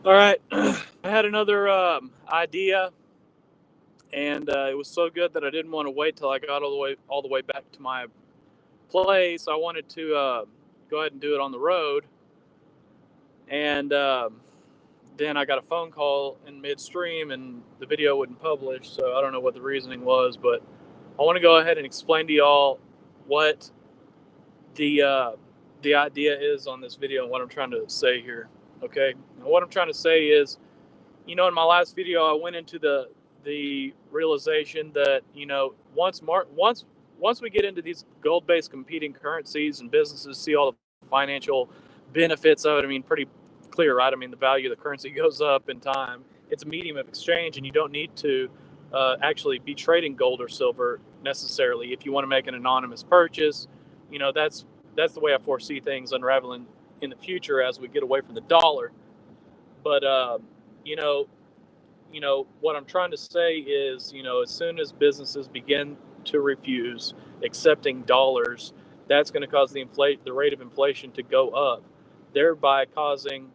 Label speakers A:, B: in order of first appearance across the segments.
A: All right, I had another idea, and it was so good that I didn't want to wait till I got all the way back to my place. I wanted to go ahead and do it on the road, and then I got a phone call in midstream, and the video wouldn't publish. So I don't know what the reasoning was, but I want to go ahead and explain to y'all what the uh, the idea is on this video and what I'm trying to say here. Okay, and what I'm trying to say is, in my last video, I went into the realization that once we get into these gold-based competing currencies and businesses see all the financial benefits of it. I mean, pretty clear, right? I mean, the value of the currency goes up in time. It's a medium of exchange, and you don't need to actually be trading gold or silver necessarily. If you want to make an anonymous purchase, that's the way I foresee things unraveling in the future as we get away from the dollar. But you know, what I'm trying to say is, as soon as businesses begin to refuse accepting dollars, that's going to cause the rate of inflation to go up, thereby causing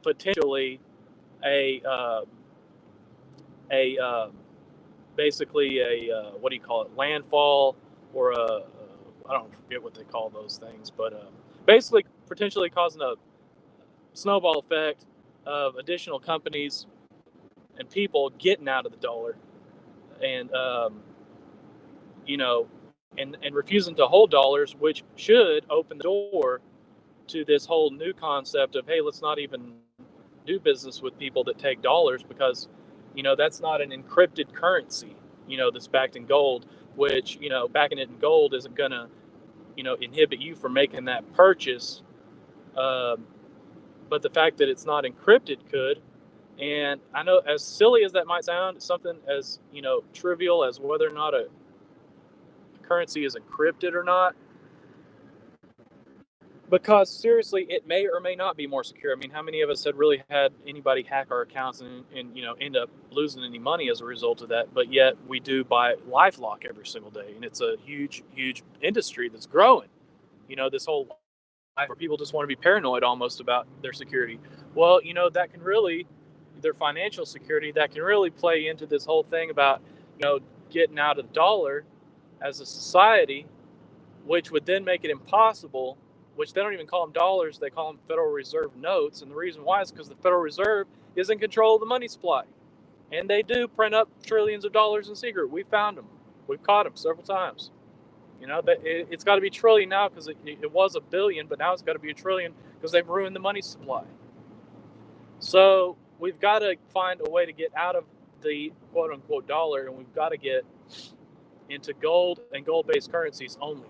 A: potentially a a basically a what do you call it, landfall, or a I don't forget what they call those things, but basically potentially causing a snowball effect of additional companies and people getting out of the dollar, and you know, and refusing to hold dollars, which should open the door to this whole new concept of, hey, let's not even do business with people that take dollars, because that's not an encrypted currency, that's backed in gold, which backing it in gold isn't gonna inhibit you from making that purchase. Um, but the fact that it's not encrypted could. And I know, as silly as that might sound, something as trivial as whether or not a currency is encrypted or not, because seriously, it may or may not be more secure. I mean, how many of us had really had anybody hack our accounts and end up losing any money as a result of that? But yet we do buy LifeLock every single day, and it's a huge industry that's growing. This whole life where people just want to be paranoid almost about their security. Well, that can really, their financial security, that can really play into this whole thing about getting out of the dollar as a society, which would then make it impossible. Which they don't even call them dollars; they call them Federal Reserve notes. And the reason why is because the Federal Reserve is in control of the money supply, and they do print up trillions of dollars in secret. We found them. We've caught them several times. It's got to be trillion now because it was a billion, but now it's got to be a trillion because they've ruined the money supply. So we've got to find a way to get out of the quote unquote dollar, and we've got to get into gold and gold based currencies only.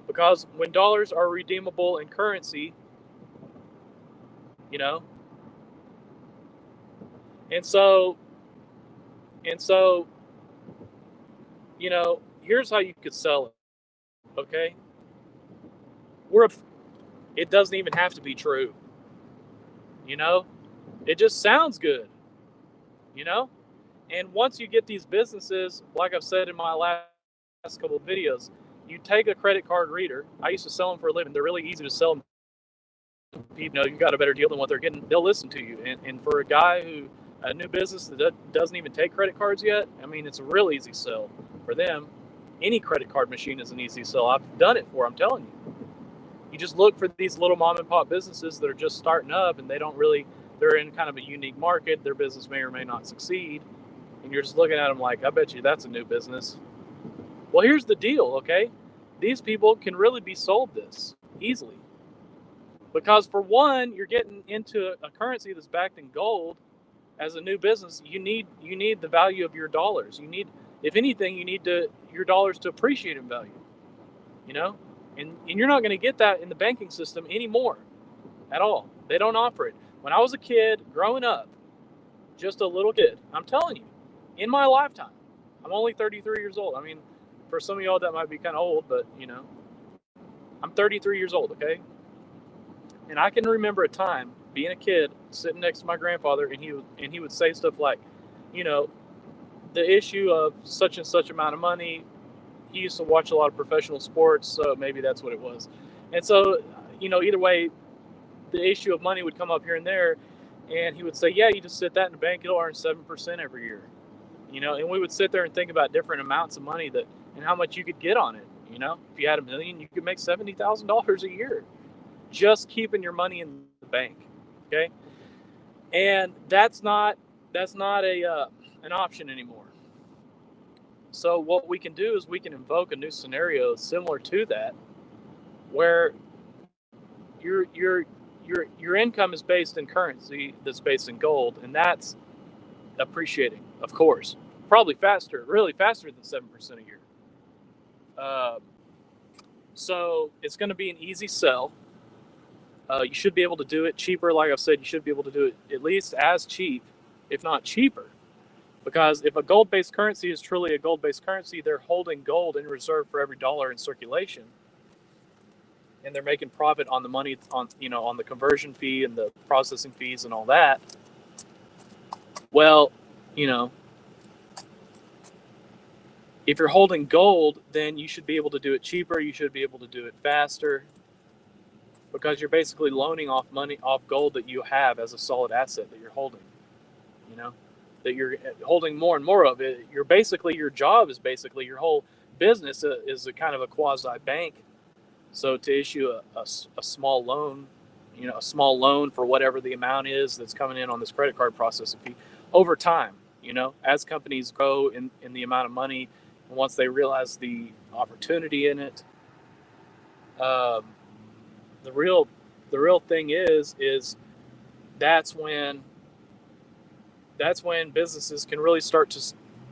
A: Because when dollars are redeemable in currency, you know, and so, and so, here's how you could sell it. Okay. We're, it doesn't even have to be true. You know, it just sounds good, you know? And once you get these businesses, like I've said in my last couple of videos, you take a credit card reader. I used to sell them for a living. They're really easy to sell them. You got a better deal than what they're getting. They'll listen to you. And for a guy who, a new business that doesn't even take credit cards yet, I mean, it's a real easy sell for them. Any credit card machine is an easy sell. I've done it for, I'm telling you. You just look for these little mom and pop businesses that are just starting up, and they're in kind of a unique market. Their business may or may not succeed. And you're just looking at them like, I bet you that's a new business. Well, here's the deal, okay? These people can really be sold this easily. Because for one, you're getting into a currency that's backed in gold. As a new business, you need the value of your dollars. If anything, you need your dollars to appreciate in value. You know? And you're not going to get that in the banking system anymore at all. They don't offer it. When I was a kid growing up, just a little kid, I'm telling you, in my lifetime, I'm only 33 years old. I mean, for some of y'all that might be kind of old, but I'm 33 years old, okay? And I can remember a time being a kid sitting next to my grandfather, and he would say stuff like, you know, the issue of such and such amount of money. He used to watch a lot of professional sports, so maybe that's what it was. And so, either way, the issue of money would come up here and there. And he would say, yeah, you just sit that in the bank, it'll earn 7% every year. And we would sit there and think about different amounts of money that and how much you could get on it. If you had $1 million, you could make $70,000 a year just keeping your money in the bank. Okay, and that's not a an option anymore. So what we can do is we can invoke a new scenario similar to that, where your income is based in currency that's based in gold, and that's appreciating, of course, probably faster, really faster than 7% a year. Uh, so it's going to be an easy sell. You should be able to do it cheaper. Like I've said, you should be able to do it at least as cheap, if not cheaper. Because if a gold-based currency is truly a gold-based currency, they're holding gold in reserve for every dollar in circulation, and they're making profit on the money on the conversion fee and the processing fees and all that. Well, you know, if you're holding gold, then you should be able to do it cheaper. You should be able to do it faster, because you're basically loaning off money off gold that you have as a solid asset that you're holding. You know, that you're holding more and more of it. Your job is basically your whole business is a kind of a quasi bank. So to issue a small loan, a small loan for whatever the amount is that's coming in on this credit card processing fee over time, as companies grow in the amount of money, and once they realize the opportunity in it, um, the real thing is that's when businesses can really start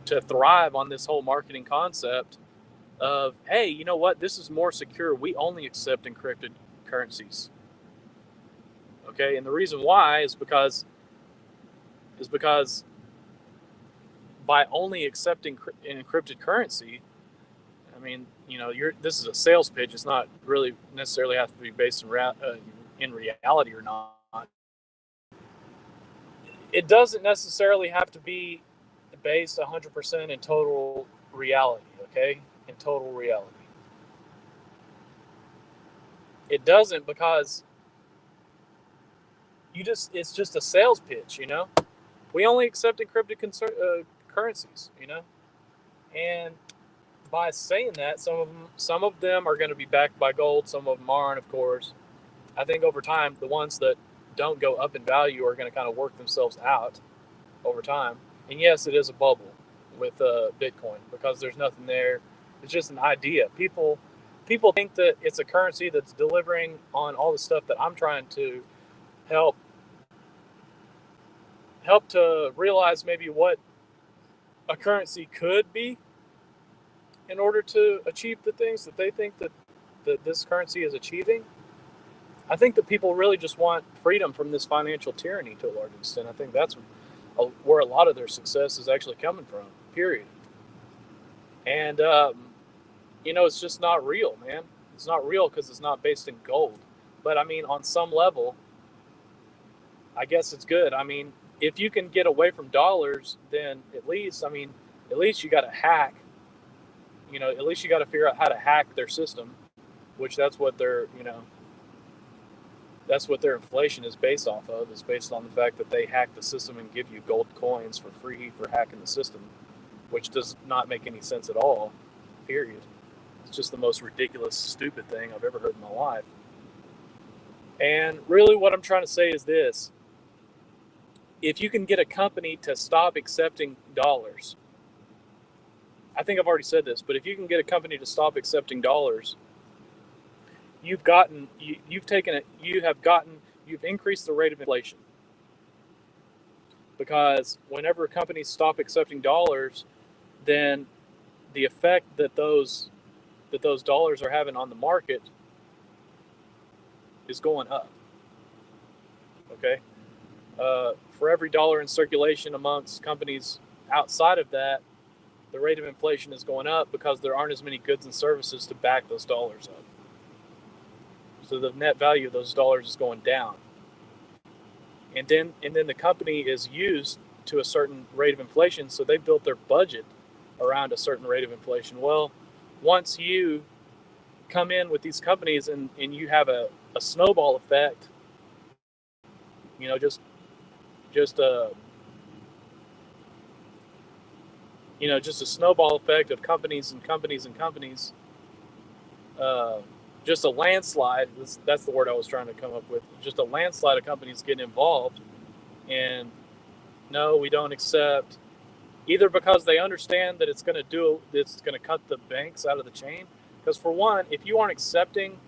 A: to thrive on this whole marketing concept of, hey, you know what, this is more secure. We only accept encrypted currencies. Okay, and the reason why is because by only accepting an encrypted currency, I mean, this is a sales pitch. It's not really necessarily have to be based in reality or not. It doesn't necessarily have to be based 100% in total reality. Okay, in total reality, it doesn't, because it's just a sales pitch. We only accept encrypted currencies. And by saying that, some of them are going to be backed by gold. Some of them aren't, of course. I think over time, the ones that don't go up in value are going to kind of work themselves out over time. And yes, it is a bubble with Bitcoin, because there's nothing there. It's just an idea. People think that it's a currency that's delivering on all the stuff that I'm trying to help to realize maybe what a currency could be in order to achieve the things that they think that this currency is achieving. I think that people really just want freedom from this financial tyranny to a large extent. I think that's where a lot of their success is actually coming from, period. And, it's just not real, man. It's not real because it's not based in gold. But I mean, on some level, I guess it's good. I mean, if you can get away from dollars, then at least you got to hack. At least you got to figure out how to hack their system, which that's what their inflation is based off of. Is based on the fact that they hack the system and give you gold coins for free for hacking the system, which does not make any sense at all. Period. It's just the most ridiculous, stupid thing I've ever heard in my life. And really, what I'm trying to say is this: if you can get a company to stop accepting dollars, I think I've already said this, but if you can get a company to stop accepting dollars, you've increased the rate of inflation. Because whenever companies stop accepting dollars, then the effect that those dollars are having on the market is going up. Okay, for every dollar in circulation amongst companies outside of that, the rate of inflation is going up because there aren't as many goods and services to back those dollars up. So the net value of those dollars is going down. And then the company is used to a certain rate of inflation, so they built their budget around a certain rate of inflation. Well, once you come in with these companies and you have a snowball effect, just just just a snowball effect of companies and companies and companies. Uh, just a landslide. That's the word I was trying to come up with. Just a landslide of companies getting involved. And no, we don't accept, either because they understand that it's going to cut the banks out of the chain. Because for one, if you aren't accepting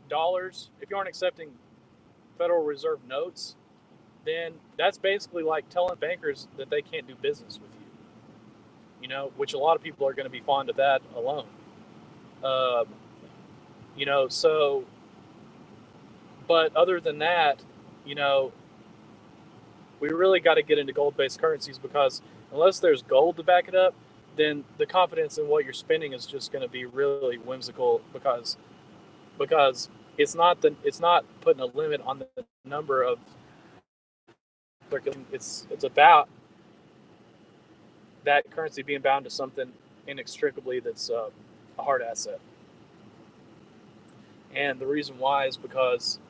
A: dollars, if you aren't accepting Federal Reserve notes, then that's basically like telling bankers that they can't do business with you, which a lot of people are going to be fond of that alone. So, but other than that, you know, we really got to get into gold-based currencies, because unless there's gold to back it up, then the confidence in what you're spending is just going to be really whimsical, because it's not putting a limit on the number of, it's about that currency being bound to something inextricably that's a hard asset. And the reason why is because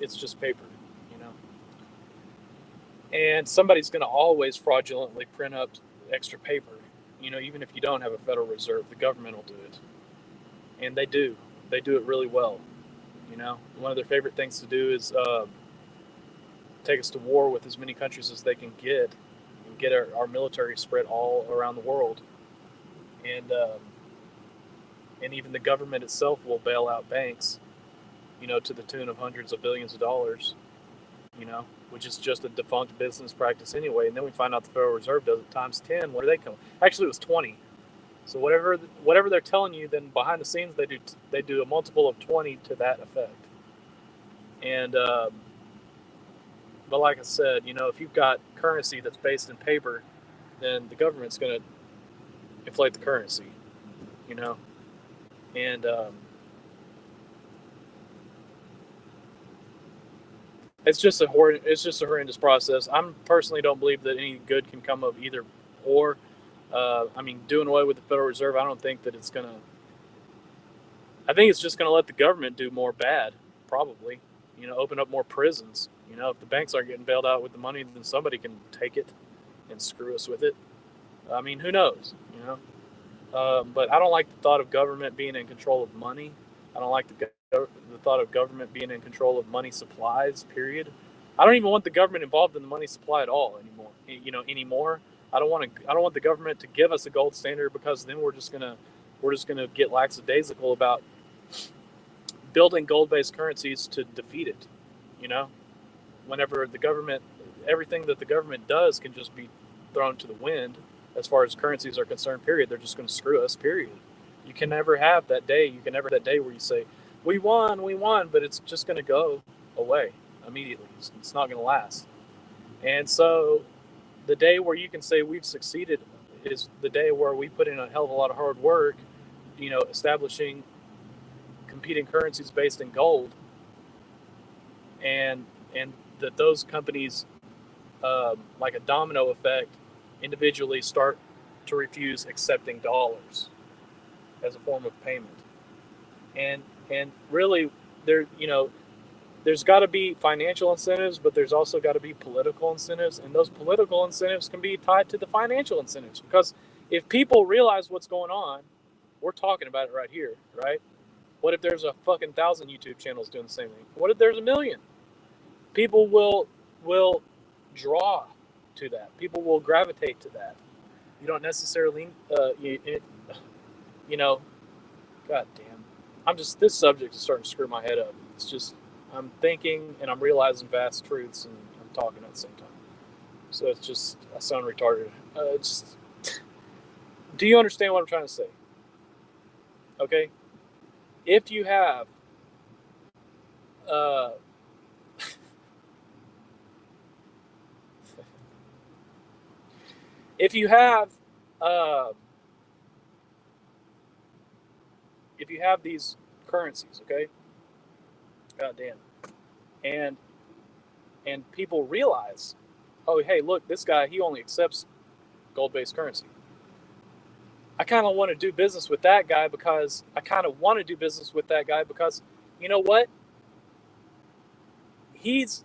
A: it's just paper, and somebody's going to always fraudulently print up extra paper, even if you don't have a Federal Reserve. The government will do it, and they do it really well. One of their favorite things to do is take us to war with as many countries as they can get, and get our military spread all around the world. And even the government itself will bail out banks, to the tune of hundreds of billions of dollars, which is just a defunct business practice anyway. And then we find out the Federal Reserve does it times 10. Where do they come? Actually, it was 20. So whatever they're telling you, then behind the scenes they do a multiple of 20 to that effect. And but like I said, if you've got currency that's based in paper, then the government's going to inflate the currency, and it's just a horrendous process. I personally don't believe that any good can come of either or. Doing away with the Federal Reserve, I don't think that it's going to. I think it's just going to let the government do more bad, probably. Open up more prisons. If the banks aren't getting bailed out with the money, then somebody can take it and screw us with it. Who knows? But I don't like the thought of government being in control of money. I don't like the thought of government being in control of money supplies, period. I don't even want the government involved in the money supply at all anymore. I don't want the government to give us a gold standard, because then we're just gonna get lackadaisical about building gold-based currencies to defeat it. Whenever everything that the government does can just be thrown to the wind as far as currencies are concerned, period. They're just going to screw us, period. You can never have that day. Where you say, we won, but it's just going to go away immediately. It's not going to last. And so the day where you can say we've succeeded is the day where we put in a hell of a lot of hard work, establishing competing currencies based in gold, and that those companies, like a domino effect, individually start to refuse accepting dollars as a form of payment. And really, there's got to be financial incentives, but there's also got to be political incentives, and those political incentives can be tied to the financial incentives. Because if people realize what's going on, we're talking about it right here, right? What if there's a fucking 1,000 YouTube channels doing the same thing? What if there's 1 million? People will draw to that. People will gravitate to that. You don't necessarily, God damn. This subject is starting to screw my head up. It's just, I'm thinking and I'm realizing vast truths, and I'm talking at the same time. So it's just, I sound retarded. Do you understand what I'm trying to say? Okay? If you have, if you have these currencies, okay? God damn. And people realize, oh, hey, look, this guy, he only accepts gold-based currency. I kind of want to do business with that guy because you know what? He's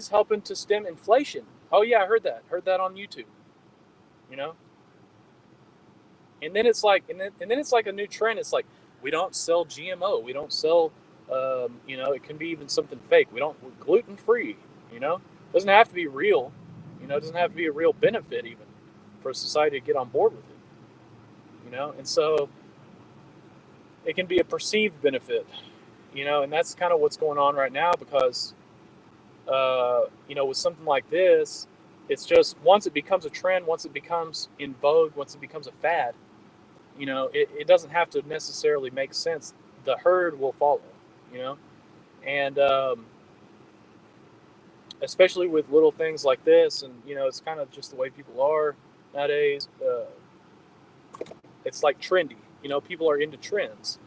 A: helping to stem inflation. Oh yeah, I heard that. Heard that on YouTube. You know, and then it's like, and then it's like a new trend. It's like we don't sell GMO. We don't sell. It can be even something fake. We're gluten free. You know, it doesn't have to be real. It doesn't have to be a real benefit even for society to get on board with it. And so it can be a perceived benefit. And that's kind of what's going on right now because with something like this, it's just once it becomes a trend, once it becomes in vogue, once it becomes a fad, it doesn't have to necessarily make sense. The herd will follow, you know, and especially with little things like this, and it's kind of just the way people are nowadays. It's like trendy, people are into trends.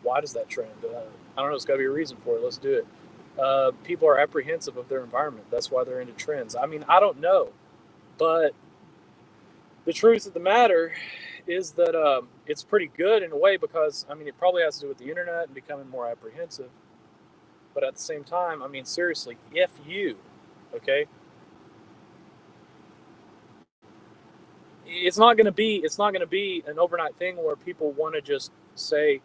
A: Why does that trend? I don't know. There's got to be a reason for it. Let's do it. People are apprehensive of their environment. That's why they're into trends. I mean, I don't know, but the truth of the matter is that it's pretty good in a way because, I mean, it probably has to do with the internet and becoming more apprehensive. But at the same time, I mean, seriously, if you, okay, it's not going to be an overnight thing where people want to just say,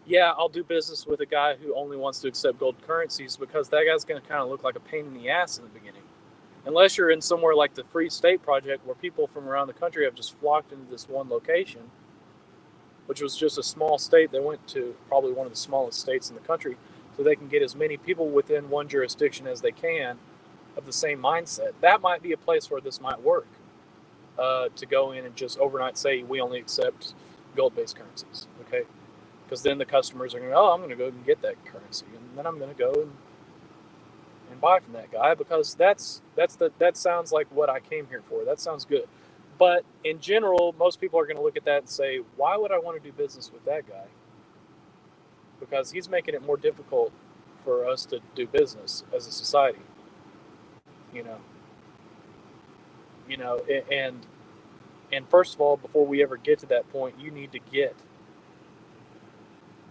A: yeah, I'll do business with a guy who only wants to accept gold currencies, because that guy's going to kind of look like a pain in the ass in the beginning. Unless you're in somewhere like the Free State Project, where people from around the country have just flocked into this one location, which was just a small state. They went to probably one of the smallest states in the country, so they can get as many people within one jurisdiction as they can of the same mindset. That might be a place where this might work, to go in and just overnight say, we only accept gold-based currencies, okay? Because then the customers are going to, I'm going to go and get that currency, and then I'm going to go and buy from that guy, because that sounds like what I came here for. That sounds good. But in general, most people are going to look at that and say, why would I want to do business with that guy? Because he's making it more difficult for us to do business as a society. You know, and first of all, before we ever get to that point, you need to get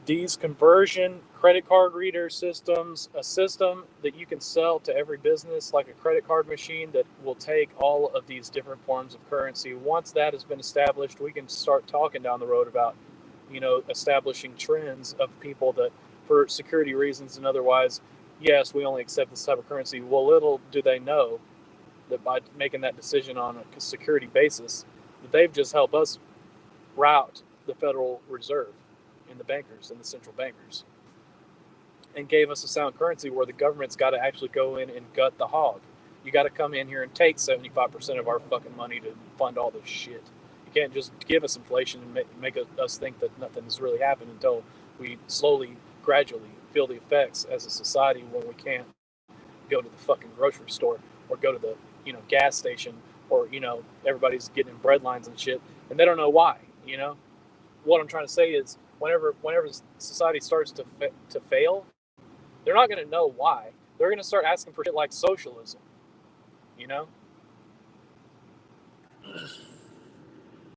A: these conversion credit card reader systems, a system that you can sell to every business, like a credit card machine that will take all of these different forms of currency. Once that has been established, we can start talking down the road about, establishing trends of people that, for security reasons and otherwise, yes, we only accept this type of currency. Well, little do they know that by making that decision on a security basis, that they've just helped us route the Federal Reserve and the bankers and the central bankers, and gave us a sound currency where the government's got to actually go in and gut the hog. You got to come in here and take 75% of our fucking money to fund all this shit. You can't just give us inflation and make us think that nothing's really happened until we slowly, gradually feel the effects as a society, when we can't go to the fucking grocery store or go to the gas station, or everybody's getting in bread lines and shit, and they don't know why. What I'm trying to say is, whenever society starts to fail, they're not going to know why. They're going to start asking for shit like socialism.